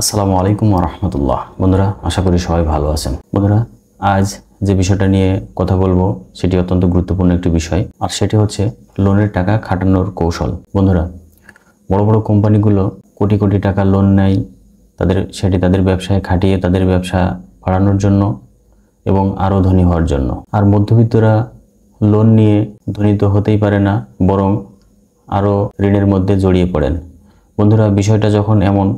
আসসালামু আলাইকুম ওয়া রাহমাতুল্লাহ। বন্ধুরা, আশা করি সবাই ভালো আছেন। বন্ধুরা, আজ যে বিষয়টা নিয়ে কথা বলবো সেটি অত্যন্ত গুরুত্বপূর্ণ একটি বিষয়, আর সেটি হচ্ছে লোনের টাকা খাটানোর কৌশল। বন্ধুরা, বড় বড় কোম্পানিগুলো কোটি কোটি টাকা লোন নেয় তাদের ব্যবসায় খাটিয়ে তাদের ব্যবসা বাড়ানোর জন্য এবং আরও ধনী হওয়ার জন্য। আর মধ্যবিত্তরা লোন নিয়ে ধনী তো হতেই পারে না, বরং আরও ঋণের মধ্যে জড়িয়ে পড়েন। বন্ধুরা, বিষয়টা যখন এমন,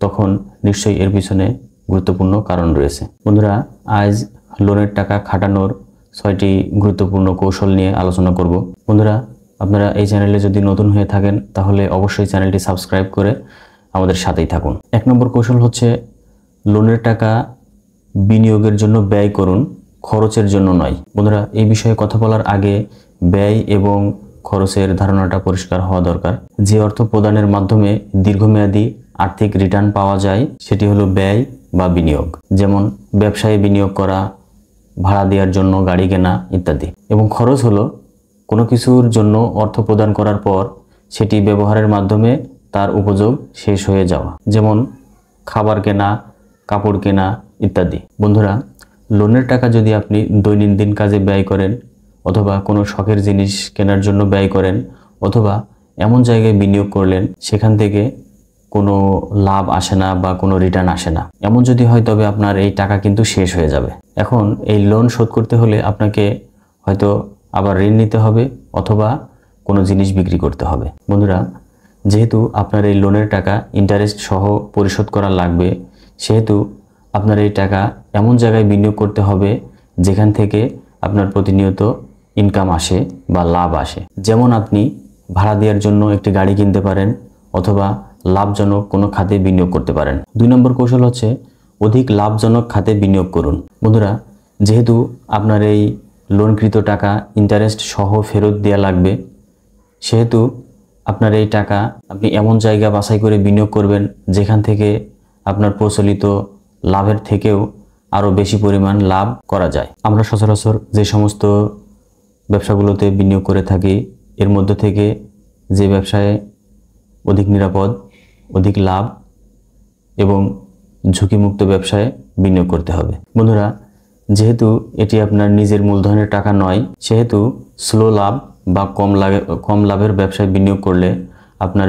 তখন নিশ্চয়ই এর পিছনে গুরুত্বপূর্ণ কারণ রয়েছে। বন্ধুরা, আজ লোনের টাকা খাটানোর 6টি গুরুত্বপূর্ণ কৌশল নিয়ে আলোচনা করব। বন্ধুরা, আপনারা এই চ্যানেলে যদি নতুন হয়ে থাকেন তাহলে অবশ্যই চ্যানেলটি সাবস্ক্রাইব করে আমাদের সাথেই থাকুন। 1 নম্বর কৌশল হচ্ছে লোনের টাকা বিনিয়োগের জন্য ব্যয় করুন, খরচের জন্য নয়। বন্ধুরা, এই বিষয়ে কথা বলার আগে ব্যয় এবং খরচের ধারণাটা পরিষ্কার হওয়া দরকার। যে অর্থ প্রদানের মাধ্যমে দীর্ঘমেয়াদী আর্থিক রিটার্ন পাওয়া যায় সেটি হলো ব্যয় বা বিনিয়োগ। যেমন ব্যবসায় বিনিয়োগ করা, ভাড়া দেওয়ার জন্য গাড়ি কেনা ইত্যাদি। এবং খরচ হলো কোনো কিছুর জন্য অর্থ প্রদান করার পর সেটি ব্যবহারের মাধ্যমে তার উপযোগ শেষ হয়ে যাওয়া, যেমন খাবার কেনা, কাপড় কেনা ইত্যাদি। বন্ধুরা, লোনের টাকা যদি আপনি দৈনন্দিন কাজে ব্যয় করেন, অথবা কোনো শখের জিনিস কেনার জন্য ব্যয় করেন, অথবা এমন জায়গায় বিনিয়োগ করলেন সেখান থেকে কোনো লাভ আসে না বা কোনো রিটার্ন আসে না, এমন যদি হয় তবে আপনার এই টাকা কিন্তু শেষ হয়ে যাবে। এখন এই লোন শোধ করতে হলে আপনাকে হয়তো আবার ঋণ নিতে হবে অথবা কোনো জিনিস বিক্রি করতে হবে। বন্ধুরা, যেহেতু আপনার এই লোনের টাকা ইন্টারেস্ট সহ পরিশোধ করা লাগবে, সেহেতু আপনার এই টাকা এমন জায়গায় বিনিয়োগ করতে হবে যেখান থেকে আপনার প্রতিনিয়ত ইনকাম আসে বা লাভ আসে। যেমন আপনি ভাড়া দেওয়ার জন্য একটি গাড়ি কিনতে পারেন অথবা লাভজনক কোনো খাতে বিনিয়োগ করতে পারেন। 2 নম্বর কৌশল হচ্ছে অধিক লাভজনক খাতে বিনিয়োগ করুন। বন্ধুরা, যেহেতু আপনার এই লোনকৃত টাকা ইন্টারেস্ট সহ ফেরত দেওয়া লাগবে, সেহেতু আপনার এই টাকা আপনি এমন জায়গা বাছাই করে বিনিয়োগ করবেন যেখান থেকে আপনার প্রচলিত লাভের থেকেও আরও বেশি পরিমাণ লাভ করা যায়। আমরা সচরাচর যে সমস্ত ব্যবসাগুলোতে বিনিয়োগ করে থাকি, এর মধ্যে থেকে যে ব্যবসায় অধিক নিরাপদ, অধিক লাভ এবং ঝুঁকিমুক্ত ব্যবসায় বিনিয়োগ করতে হবে। বন্ধুরা, যেহেতু এটি আপনার নিজের মূলধনের টাকা নয়, সেহেতু স্লো লাভ বা কম লাভের ব্যবসায় বিনিয়োগ করলে আপনার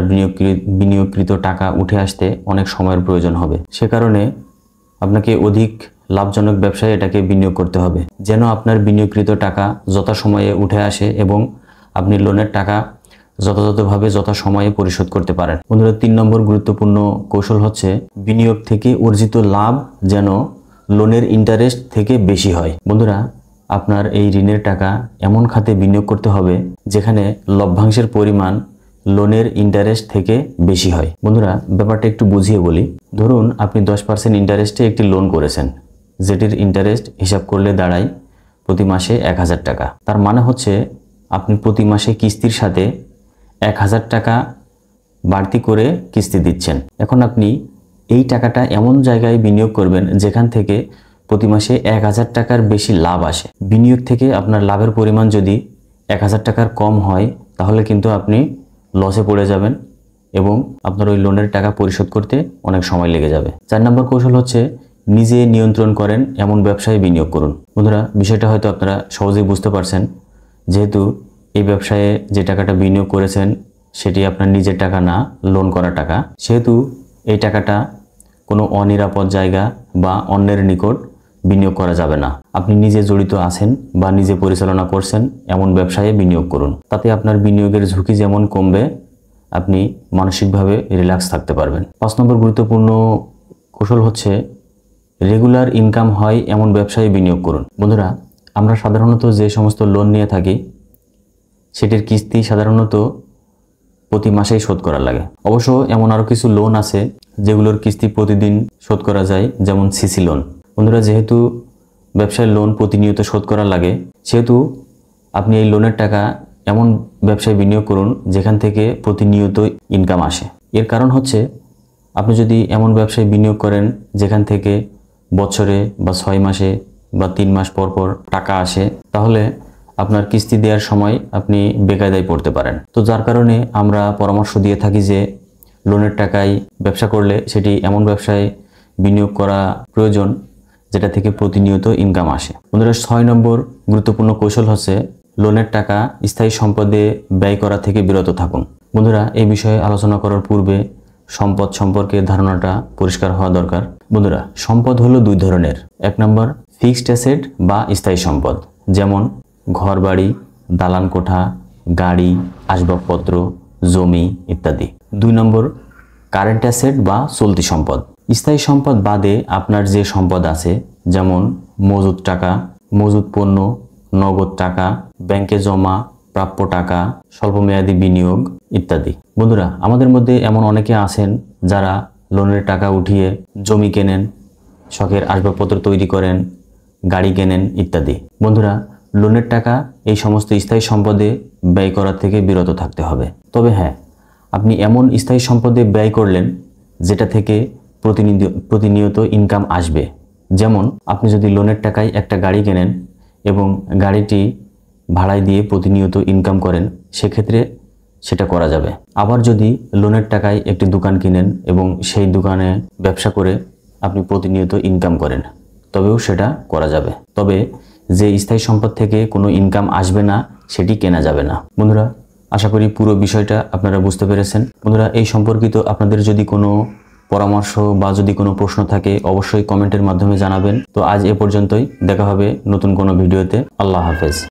বিনিয়োগকৃত টাকা উঠে আসতে অনেক সময়ের প্রয়োজন হবে। সে কারণে আপনাকে অধিক লাভজনক ব্যবসায় এটাকে বিনিয়োগ করতে হবে, যেন আপনার বিনিয়োগকৃত টাকা যথাসময়ে উঠে আসে এবং আপনি লোনের টাকা যথাযথভাবে যথাসময়ে পরিশোধ করতে পারেন। বন্ধুরা, 3 নম্বর গুরুত্বপূর্ণ কৌশল হচ্ছে বিনিয়োগ থেকে অর্জিত লাভ যেন লোনের ইন্টারেস্ট থেকে বেশি হয়। বন্ধুরা, আপনার এই ঋণের টাকা এমন খাতে বিনিয়োগ করতে হবে যেখানে লভ্যাংশের পরিমাণ লোনের ইন্টারেস্ট থেকে বেশি হয়। বন্ধুরা, ব্যাপারটা একটু বুঝিয়ে বলি। ধরুন আপনি 10% ইন্টারেস্টে একটি লোন করেছেন, যেটির ইন্টারেস্ট হিসাব করলে দাঁড়ায় প্রতি মাসে 1000 টাকা। তার মানে হচ্ছে আপনি প্রতি মাসে কিস্তির সাথে 1000 টাকা বাড়তি করে কিস্তি দিচ্ছেন। এখন আপনি এই টাকাটা এমন জায়গায় বিনিয়োগ করবেন যেখান থেকে প্রতি মাসে 1000 টাকার বেশি লাভ আসে। বিনিয়োগ থেকে আপনার লাভের পরিমাণ যদি 1000 টাকার কম হয় তাহলে কিন্তু আপনি লসে পড়ে যাবেন এবং আপনার ওই লোনের টাকা পরিশোধ করতে অনেক সময় লেগে যাবে। 4 নম্বর কৌশল হচ্ছে নিজে নিয়ন্ত্রণ করেন এমন ব্যবসায় বিনিয়োগ করুন। বন্ধুরা, বিষয়টা হয়তো আপনারা সহজেই বুঝতে পারছেন। যেহেতু এই ব্যবসায়ে যে টাকাটা বিনিয়োগ করেছেন সেটি আপনার নিজের টাকা না, লোন করা টাকা, সেহেতু এই টাকাটা কোনো অনিরাপদ জায়গা বা অন্যের নিকট বিনিয়োগ করা যাবে না। আপনি নিজে জড়িত আছেন বা নিজে পরিচালনা করছেন এমন ব্যবসায়ে বিনিয়োগ করুন। তাতে আপনার বিনিয়োগের ঝুঁকি যেমন কমবে, আপনি মানসিকভাবে রিল্যাক্স থাকতে পারবেন। 5 নম্বর গুরুত্বপূর্ণ কৌশল হচ্ছে রেগুলার ইনকাম হয় এমন ব্যবসায়ে বিনিয়োগ করুন। বন্ধুরা, আমরা সাধারণত যে সমস্ত লোন নিয়ে থাকি সেটির কিস্তি সাধারণত প্রতি মাসেই শোধ করা লাগে। অবশ্য এমন আরও কিছু লোন আছে যেগুলোর কিস্তি প্রতিদিন শোধ করা যায়, যেমন সিসি লোন। বন্ধুরা, যেহেতু ব্যবসায় লোন প্রতিনিয়ত শোধ করা লাগে, সেহেতু আপনি এই লোনের টাকা এমন ব্যবসায় বিনিয়োগ করুন যেখান থেকে প্রতিনিয়ত ইনকাম আসে। এর কারণ হচ্ছে আপনি যদি এমন ব্যবসায় বিনিয়োগ করেন যেখান থেকে বছরে বা 6 মাসে বা 3 মাস পর পর টাকা আসে, তাহলে আপনার কিস্তি দেওয়ার সময় আপনি বেকায়দায় পড়তে পারেন। তো যার কারণে আমরা পরামর্শ দিয়ে থাকি যে লোনের টাকায় ব্যবসা করলে সেটি এমন ব্যবসায় বিনিয়োগ করা প্রয়োজন যেটা থেকে প্রতিনিয়ত ইনকাম আসে। বন্ধুরা 6 নম্বর গুরুত্বপূর্ণ কৌশল হচ্ছে লোনের টাকা স্থায়ী সম্পদে ব্যয় করা থেকে বিরত থাকুন। বন্ধুরা এই বিষয়ে আলোচনা করার পূর্বে সম্পদ সম্পর্কে ধারণাটা পরিষ্কার হওয়া দরকার। বন্ধুরা সম্পদ হলো 2 ধরনের। 1 নম্বর ফিক্সড অ্যাসেট বা স্থায়ী সম্পদ, যেমন ঘর বাড়ি, দালান কোঠা, গাড়ি, আসবাবপত্র, জমি ইত্যাদি। 2 নম্বর কারেন্ট অ্যাসেট বা চলতি সম্পদ। স্থায়ী সম্পদ বাদে আপনার যে সম্পদ আছে, যেমন মজুদ টাকা, মজুদ পণ্য, নগদ টাকা, ব্যাংকে জমা, প্রাপ্য টাকা, স্বল্পমেয়াদী বিনিয়োগ ইত্যাদি। বন্ধুরা আমাদের মধ্যে এমন অনেকে আছেন যারা লোনের টাকা উঠিয়ে জমি কেনেন, শখের আসবাবপত্র তৈরি করেন, গাড়ি কেনেন ইত্যাদি। বন্ধুরা লোনের টাকা এই সমস্ত স্থায়ী সম্পদে ব্যয় করা থেকে বিরত থাকতে হবে। তবে হ্যাঁ, আপনি এমন স্থায়ী সম্পদে ব্যয় করলেন যেটা থেকে প্রতিনিয়ত ইনকাম আসবে। যেমন আপনি যদি লোনের টাকায় একটা গাড়ি কেনেন এবং গাড়িটি ভাড়ায় দিয়ে প্রতিনিয়ত ইনকাম করেন, সেক্ষেত্রে সেটা করা যাবে। আবার যদি লোনের টাকায় একটি দোকান কিনেন এবং সেই দোকানে ব্যবসা করে আপনি প্রতিনিয়ত ইনকাম করেন, তবেও সেটা করা যাবে। তবে যে স্থায়ী সম্পদ থেকে কোনো ইনকাম আসবে না সেটি কেনা যাবে না। বন্ধুরা আশা করি পুরো বিষয়টা আপনারা বুঝতে পেরেছেন। বন্ধুরা এই সম্পর্কিত আপনাদের যদি কোনো পরামর্শ বা যদি কোনো প্রশ্ন থাকে অবশ্যই কমেন্টের মাধ্যমে জানাবেন। তো আজ এ পর্যন্তই, দেখা হবে নতুন কোনো ভিডিওতে। আল্লাহ হাফেজ।